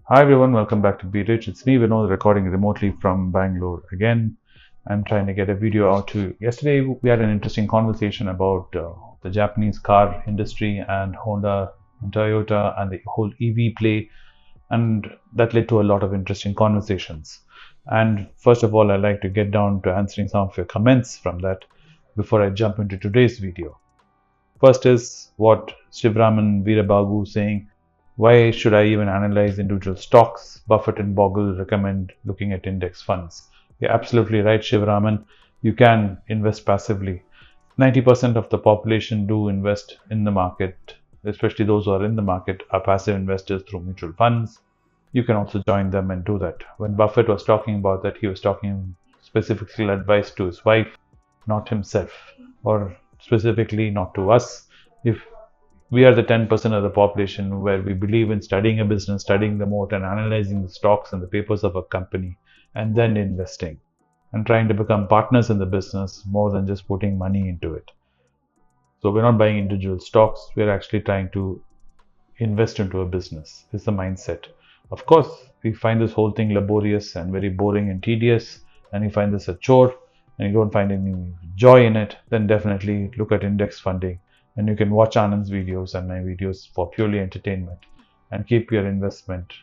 Hi everyone, welcome back to Be Rich. It's me, Vinod, recording remotely from Bangalore again. I'm trying to get a video out to you. Yesterday, we had an interesting conversation about the Japanese car industry and Honda and Toyota and the whole EV play, and that led to a lot of interesting conversations. And first of all, I'd like to get down to answering some of your comments from that before I jump into today's video. First is what Shivraman Veerababu saying, why should I even analyze individual stocks? Buffett and Bogle recommend looking at index funds. You're absolutely right, Shivraman. You can invest passively. 90% of the population do invest in the market, especially those who are in the market are passive investors through mutual funds. You can also join them and do that. When Buffett was talking about that, he was talking specifically advice to his wife, not himself, or specifically not to us. If we are the 10% of the population where we believe in studying a business, studying the moat, and analyzing the stocks and the papers of a company, and then investing and trying to become partners in the business more than just putting money into it. So we're not buying individual stocks, we're actually trying to invest into a business. It's the mindset. Of course, we find this whole thing laborious and very boring and tedious, and you find this a chore and you don't find any joy in it, then definitely look at index funding. And you can watch Anand's videos and my videos for purely entertainment and keep your investment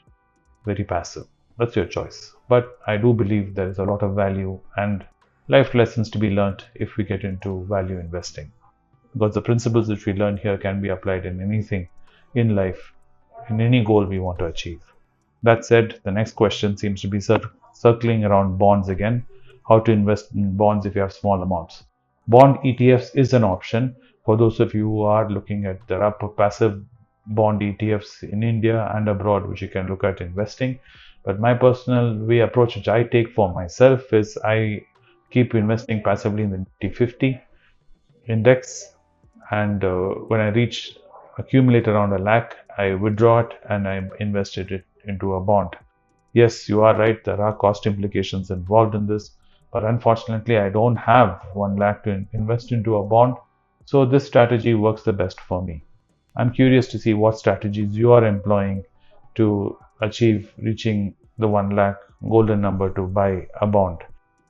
very passive. That's your choice. But I do believe there is a lot of value and life lessons to be learned if we get into value investing. Because the principles which we learn here can be applied in anything in life, in any goal we want to achieve. That said, the next question seems to be circling around bonds again. How to invest in bonds if you have small amounts. Bond ETFs is an option for those of you who are looking at. There are passive bond ETFs in India and abroad which you can look at investing. But my personal approach which I take for myself is I keep investing passively in the Nifty 50 index, and when I reach accumulate around a lakh, I withdraw it and I invested it into a bond. Yes, you are right, there are cost implications involved in this, but unfortunately I don't have 1 lakh to invest into a bond, so this strategy works the best for me. I'm curious to see what strategies you are employing to achieve reaching the 1 lakh golden number to buy a bond.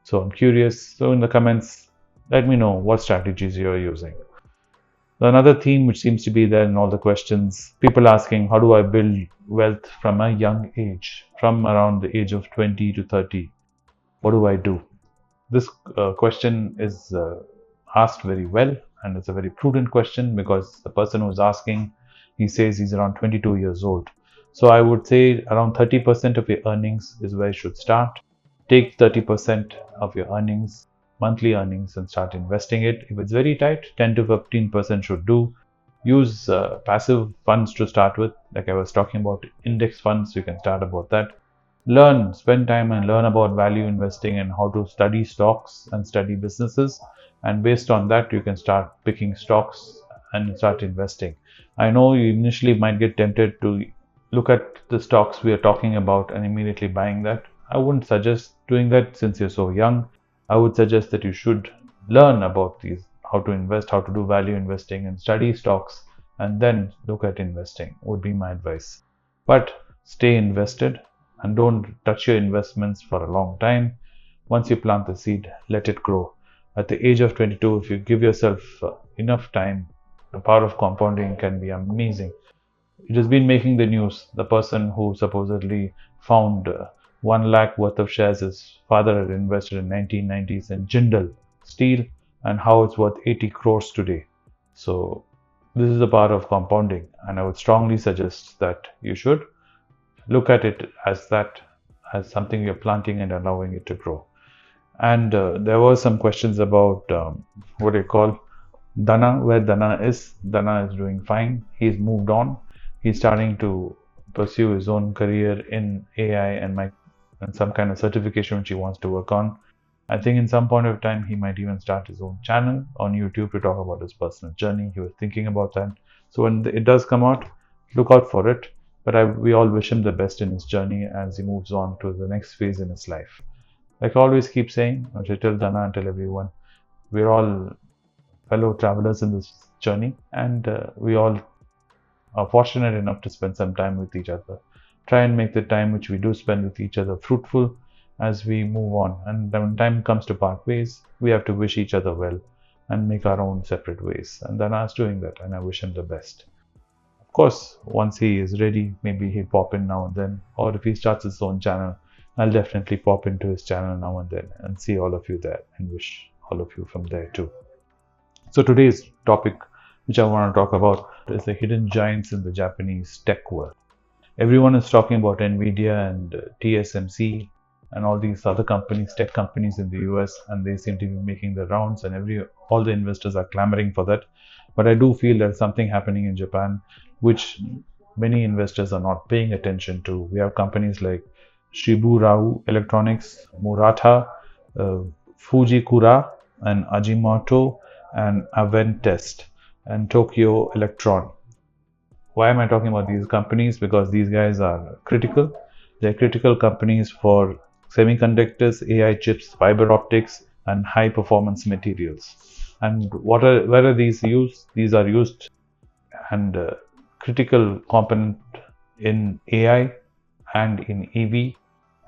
So I'm curious, so in the comments let me know what strategies you're using. Another theme which seems to be there in all the questions, people asking, how do I build wealth from a young age, from around the age of 20 to 30? What do I do? This question is asked very well, and it's a very prudent question because the person who's asking, he says he's around 22 years old. So I would say around 30% of your earnings is where you should start. Take 30% of your earnings, monthly earnings, and start investing it. If it's very tight, 10 to 15% should do. Use passive funds to start with, like I was talking about index funds. You can start about that. Learn, spend time and learn about value investing and how to study stocks and study businesses. And based on that, you can start picking stocks and start investing. I know you initially might get tempted to look at the stocks we are talking about and immediately buying that. I wouldn't suggest doing that since you're so young. I would suggest that you should learn about these, how to invest, how to do value investing, and study stocks, and then look at investing, would be my advice. But stay invested and don't touch your investments for a long time. Once you plant the seed, let it grow. At the age of 22, if you give yourself enough time, the power of compounding can be amazing. It has been making the news. The person who supposedly found 1 lakh worth of shares his father had invested in 1990s in Jindal Steel, and how it's worth 80 crores today. So this is the power of compounding, and I would strongly suggest that you should look at it as that, as something you're planting and allowing it to grow. And there were some questions about what do you call Dana, where Dana is. Dana is doing fine. He's moved on. He's starting to pursue his own career in AI and some kind of certification which he wants to work on. I think in some point of time he might even start his own channel on YouTube to talk about his personal journey. He was thinking about that. So when it does come out, look out for it. But we all wish him the best in his journey as he moves on to the next phase in his life. Like I always keep saying, I should tell Dana and tell everyone, we're all fellow travelers in this journey, and we all are fortunate enough to spend some time with each other. try and make the time which we do spend with each other fruitful as we move on. And when time comes to part ways, we have to wish each other well and make our own separate ways. And then I was doing that, and I wish him the best. Of course, once he is ready, maybe he'll pop in now and then, or if he starts his own channel, I'll definitely pop into his channel now and then and see all of you there and wish all of you from there too. So today's topic, which I want to talk about, is the hidden giants in the Japanese tech world. Everyone is talking about Nvidia and TSMC and all these other companies, tech companies in the US, and they seem to be making the rounds, and all the investors are clamoring for that. But I do feel there's something happening in Japan which many investors are not paying attention to. We have companies like Shiburau Electronics, Murata, Fujikura, and Ajinomoto, and Aventest, and Tokyo Electron. Why am I talking about these companies? Because these guys are critical. They're critical companies for semiconductors, AI chips, fiber optics, and high performance materials. And where are these used? These are used and critical component in AI and in EV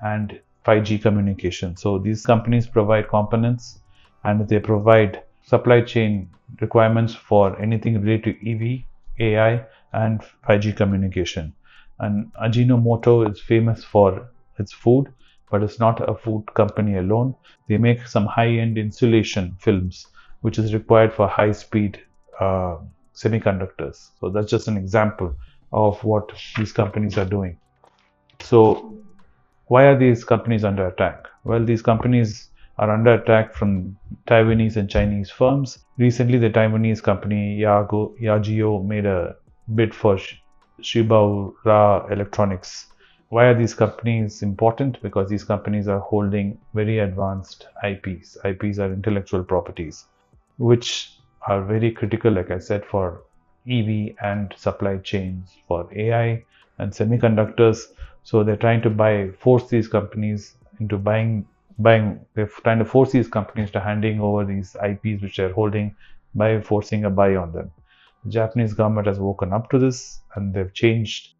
and 5G communication. So these companies provide components, and they provide supply chain requirements for anything related to EV, AI, and 5G communication. And Ajinomoto is famous for its food, but it's not a food company alone. They make some high-end insulation films, which is required for high-speed semiconductors. So that's just an example of what these companies are doing. So why are these companies under attack? Well, these companies are under attack from Taiwanese and Chinese firms. Recently, the Taiwanese company Yageo made a bid for Shiburau Electronics. Why are these companies important? Because these companies are holding very advanced IPs. IPs are intellectual properties, which are very critical, like I said, for EV and supply chains, for AI and semiconductors. So they're trying to force these companies into they're trying to force these companies to handing over these IPs which they're holding by forcing a buy on them. The Japanese government has woken up to this, and they've changed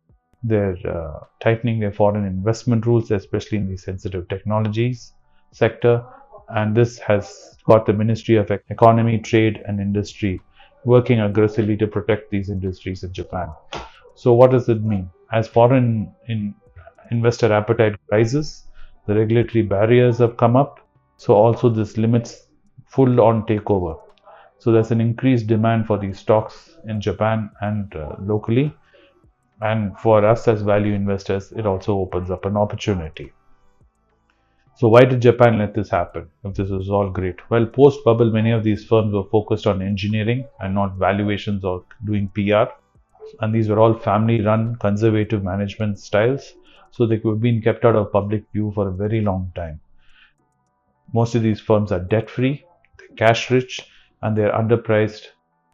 tightening their foreign investment rules, especially in the sensitive technologies sector. And this has got the Ministry of Economy, Trade and Industry working aggressively to protect these industries in Japan. So what does it mean? As foreign investor appetite rises, the regulatory barriers have come up. So also this limits full-on takeover. So there's an increased demand for these stocks in Japan and locally. And for us as value investors, it also opens up an opportunity. So why did Japan let this happen if this was all great? Well, post-bubble, many of these firms were focused on engineering and not valuations or doing PR. And these were all family-run, conservative management styles. So they could have been kept out of public view for a very long time. Most of these firms are debt-free, they're cash-rich, and they're underpriced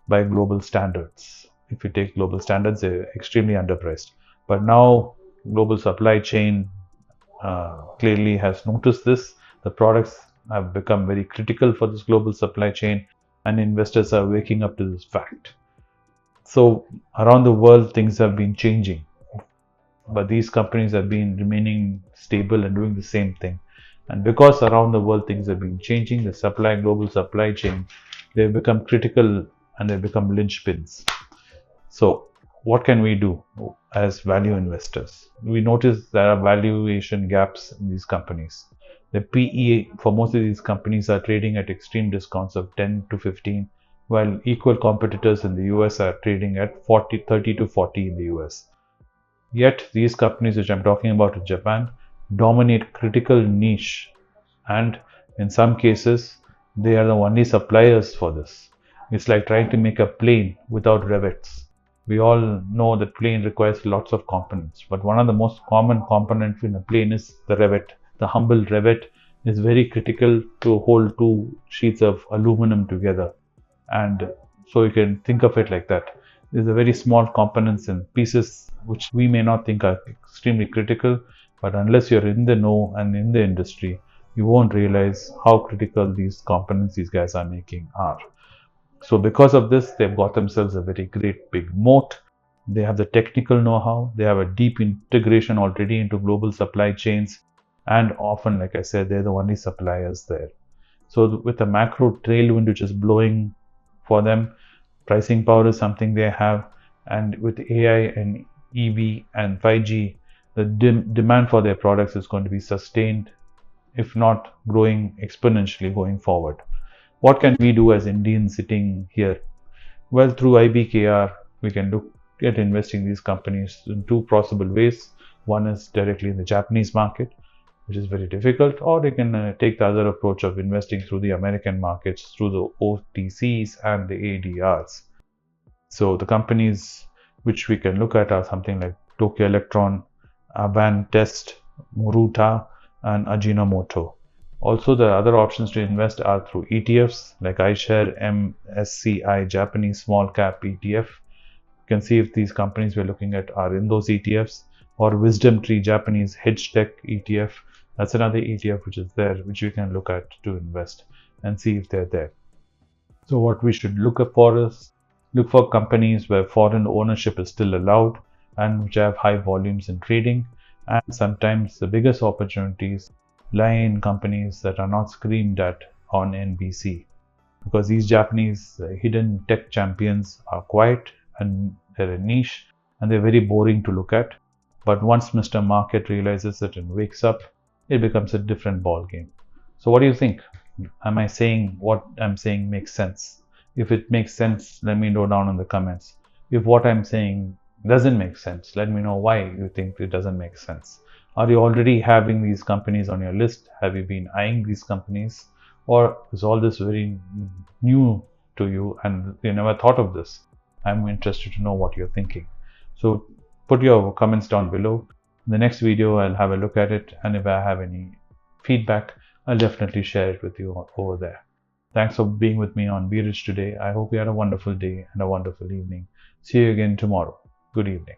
by global standards. If you take global standards, they're extremely underpriced. But now, global supply chain clearly has noticed this. The products have become very critical for this global supply chain, and investors are waking up to this fact. So around the world, things have been changing, but these companies have been remaining stable and doing the same thing. And because around the world things have been changing, the global supply chain, they've become critical and they've become linchpins. So what can we do as value investors? We notice there are valuation gaps in these companies. The PE for most of these companies are trading at extreme discounts of 10 to 15, while equal competitors in the US are trading at 30 to 40 in the US. Yet these companies which I'm talking about in Japan dominate critical niche, and in some cases they are the only suppliers for this. It's like trying to make a plane without rivets. We all know that plane requires lots of components, but one of the most common components in a plane is the rivet. The humble rivet is very critical to hold two sheets of aluminum together. And so you can think of it like that. These are very small components and pieces which we may not think are extremely critical, but unless you're in the know and in the industry, you won't realize how critical these components these guys are making are. So because of this, they've got themselves a very great big moat, They have the technical know-how. They have a deep integration already into global supply chains. And often, like I said, they're the only suppliers there. So with the macro tailwind which is blowing for them, pricing power is something they have. And with AI and EV and 5G, the demand for their products is going to be sustained, if not growing exponentially going forward. What can we do as Indians sitting here? Well, through IBKR, we can look at investing in these companies in two possible ways. One is directly in the Japanese market, which is very difficult, or they can take the other approach of investing through the American markets, through the OTCs and the ADRs. So the companies which we can look at are something like Tokyo Electron, Advantest, Muruta, and Ajinomoto. Also, the other options to invest are through ETFs like iShare MSCI Japanese Small Cap ETF. You can see if these companies we're looking at are in those ETFs, or Wisdom Tree Japanese Hedge Tech ETF. That's another ETF which is there, which we can look at to invest and see if they're there. So what we should look for is look for companies where foreign ownership is still allowed and which have high volumes in trading. And sometimes the biggest opportunities lie in companies that are not screamed at on NBC, because these Japanese hidden tech champions are quiet and they're a niche and they're very boring to look at. But once Mr. Market realizes it and wakes up, it becomes a different ball game. So what do you think? Am I saying what I'm saying makes sense? If it makes sense, let me know down in the comments. If what I'm saying doesn't make sense, let me know why you think it doesn't make sense. Are you already having these companies on your list? Have you been eyeing these companies? Or is all this very new to you and you never thought of this? I'm interested to know what you're thinking. So put your comments down below. In the next video, I'll have a look at it, and if I have any feedback, I'll definitely share it with you over there. Thanks for being with me on Be Rich today. I hope you had a wonderful day and a wonderful evening. See you again tomorrow. Good evening.